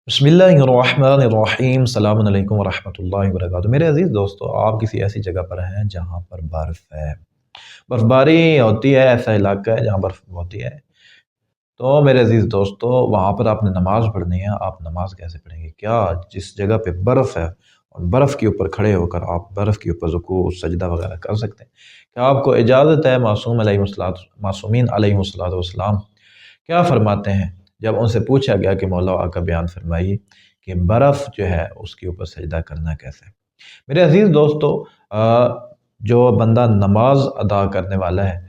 बिस्मिल्लाहिर्रहमानिर्रहीम अस्सलामु अलैकुम वरहमतुल्लाहि वबरकातुहू। मेरे अजीज़ दोस्तों, आप किसी ऐसी जगह पर हैं जहाँ पर बर्फ़ है, बर्फ़बारी होती है, ऐसा इलाका है जहाँ बर्फ़ होती है। तो मेरे अजीज़ दोस्तों, वहाँ पर आपने नमाज़ पढ़नी है। आप नमाज़ कैसे पढ़ेंगे? क्या जिस जगह पे बर्फ़ है और बर्फ़ के ऊपर खड़े होकर आप बर्फ़ के ऊपर रुकू सजदा वगैरह कर सकते हैं? क्या आपको इजाज़त है? मासूमीन अलैहिमुस्सलातु वस्सलाम क्या फरमाते हैं जब उनसे पूछा गया कि मौला आका बयान फरमाइए कि बर्फ़ जो है उसके ऊपर सजदा करना कैसे है। मेरे अजीज़ दोस्तों, जो बंदा नमाज अदा करने वाला है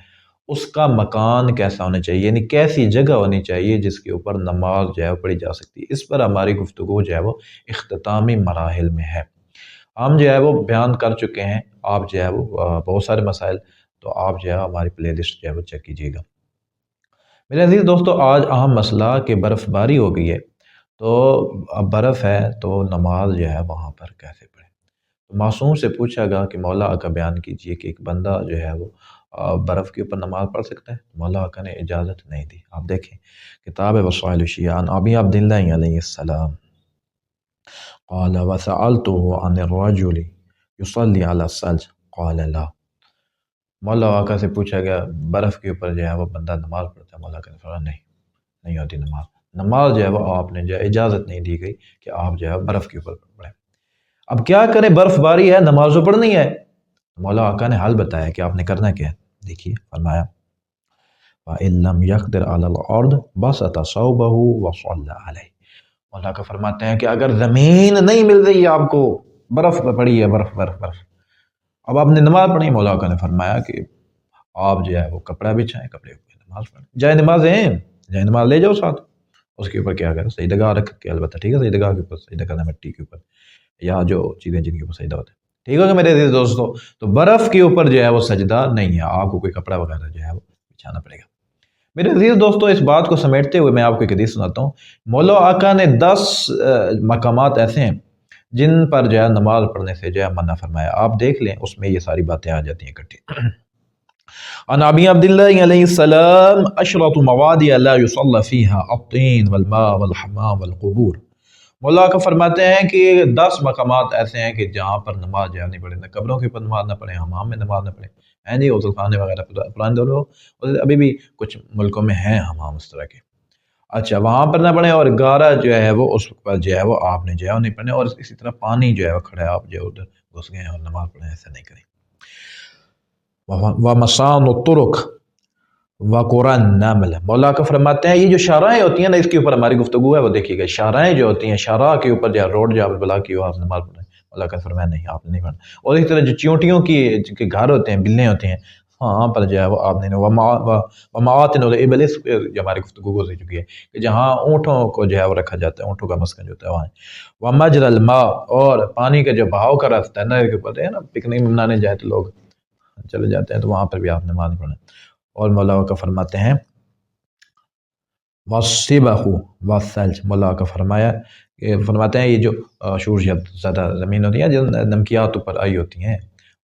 उसका मकान कैसा होना चाहिए, यानी कैसी जगह होनी चाहिए जिसके ऊपर नमाज जो है वो पढ़ी जा सकती है। इस पर हमारी गुफ्तगू जो है वो इख्तितामी मराहिल में है। हम जो है वो बयान कर चुके हैं। आप जो है वो बहुत सारे मसाइल, तो आप जो है हमारी प्ले लिस्ट जो है वो चेक कीजिएगा। मेरे अजीज़ दोस्तों, आज अहम मसला कि बर्फ़बारी हो गई है, तो अब बर्फ़ है तो नमाज जो है वहाँ पर कैसे पढ़े। तो मासूम से पूछा गया कि मौला आका बयान कीजिए कि एक बंदा जो है वो बर्फ़ के ऊपर नमाज पढ़ सकता है। मौला आका ने इजाज़त नहीं दी। आप देखें किताब है वसाइल शियान अबी अब्दिल्लाह अलैहिस्सलाम क़ाल वसअलतुहु अनिर रजुलि युसल्ली अला सल्ज क़ाल ला। मौला आका से पूछा गया बर्फ़ के ऊपर जो है वो बंदा नमाज पढ़ता है। मौला आका ने फरमाया नहीं, नहीं होती नमाज। नमाज जो है वो आपने जो है इजाज़त नहीं दी गई कि आप जो है बर्फ़ के ऊपर पढ़ें। अब क्या करें, बर्फ़बारी है, नमाज तो पढ़नी है। मौला आका ने हल बताया कि आपने करना क्या है। देखिए फरमाया फ़इन यक़दिर अलल अर्द बसता सौबहु व सल्ला अलैहि। मौला आका फरमाते हैं कि अगर ज़मीन नहीं मिल रही है आपको, बर्फ़ पड़ी है, बर्फ़ बर्फ़ बर्फ़, अब आपने नमाज पढ़ी। मौला आका ने फरमाया कि आप जो है वो कपड़ा बिछाएं, कपड़े पे नमाज पढ़ें। जाए नमाज़ें, जाए नमाज ले जाओ साथ, उसके ऊपर क्या करें, सजदगाह रख के, अलबत्ता ठीक है, सजदगाह के ऊपर सजदा करना, मिट्टी के ऊपर या जो चीज़ें जिनके ऊपर सजदा होता है। ठीक होगा मेरे अजीज़ दोस्तों। तो बर्फ़ के ऊपर जो है वो सजदा नहीं है, आपको कोई कपड़ा वगैरह जो है वो बिछाना पड़ेगा। मेरे अजीज़ दोस्तों, इस बात को समेटते हुए मैं आपको एक हदीस सुनाता हूँ। मौला आका ने 10 मकामात ऐसे हैं जिन पर जो है नमाज पढ़ने से जो है मना फरमाया। आप देख लें, उसमें ये सारी बातें आ जाती हैं इकट्ठी। अन अबी अब्दिल्लाह अलैहिस्सलाम अशरतु मवादी ला युसल्ला फीहा अत्तीन वल मा वल हमाम वल कुबूर। मौला का फरमाते हैं कि 10 मकामात ऐसे हैं कि जहाँ पर नमाज जो है नहीं पढ़े, न कब्रों के ऊपर नमाज ना पढ़े, हमाम में नमाज ना पढ़े, हैं जी गसल खाने वगैरह पुराने दौरों और अभी भी कुछ मुल्कों में हैं हमाम उस तरह के। अच्छा, वहाँ पर ना पढ़े, और गारा जो है वो उस पर जो है वो आपने जो है वो नहीं पढ़ने, और इसी तरह पानी जो है वो खड़ा है, आप जो उधर घुस गए और नमाज पढ़े, ऐसा नहीं करें। व मसान तुरुक व कुरान नामल। मौला का फरमाते हैं ये जो शाराएँ होती हैं ना, इसके ऊपर हमारी गुफ्तगू है वो देखिएगा। शाराएँ जो होती हैं, शारा के ऊपर जो रोड जहाँ पर बुला की हो आप नमाज पढ़ें। मौला का फरमाया नहीं, आपने नहीं पढ़ना। और इस तरह जो चींटियों के घर होते हैं, बिल्लें होती हैं, वहाँ पर जो है वो आपने वमातिन इबल, इस जो हमारी गुफ्तगू गुजर चुकी है कि जहाँ ऊँटों को जो है वो रखा जाता है, ऊँटों का मस्कन जो होता है वहाँ। व मजरल मा, और पानी का जो बहाव का रास्ता है नहर के ऊपर है ना, पिकनिक मनाने जाए तो लोग चले जाते हैं, तो वहाँ पर भी आपने नमाज पढ़ना। और मौला का फरमाते हैं वसिबहु वसल्ज। मौला का फरमाया फरमाते हैं ये जो शूर ज़्यादा ज़मीन होती है, जो नमकियात ऊपर आई होती हैं,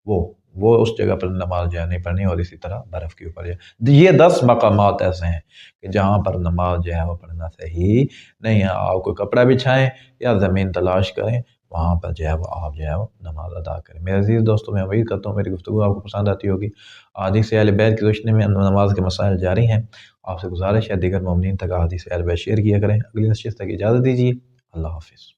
वो उस जगह पर नमाज जो है नहीं पढ़नी। और इसी तरह बर्फ़ के ऊपर ये 10 मकामात ऐसे हैं कि जहाँ पर नमाज जो है वो पढ़ना सही नहीं है। आप कोई कपड़ा बिछाएं या ज़मीन तलाश करें, वहाँ पर जो है वो आप जो है वो नमाज अदा करें। मेरे अजीज़ दोस्तों, मैं उम्मीद करता हूँ मेरी गुफ्तगू आपको पसंद आती होगी। हदीस अहले बैत की रोशनी में नमाज के मसाइल जारी हैं। आपसे गुजारिश है दीगर मोमिनीन तक हदीस अहले बैत शेयर किया करें। अगली नशिस्त तक इजाज़त दीजिए। अल्लाह हाफ़िज़।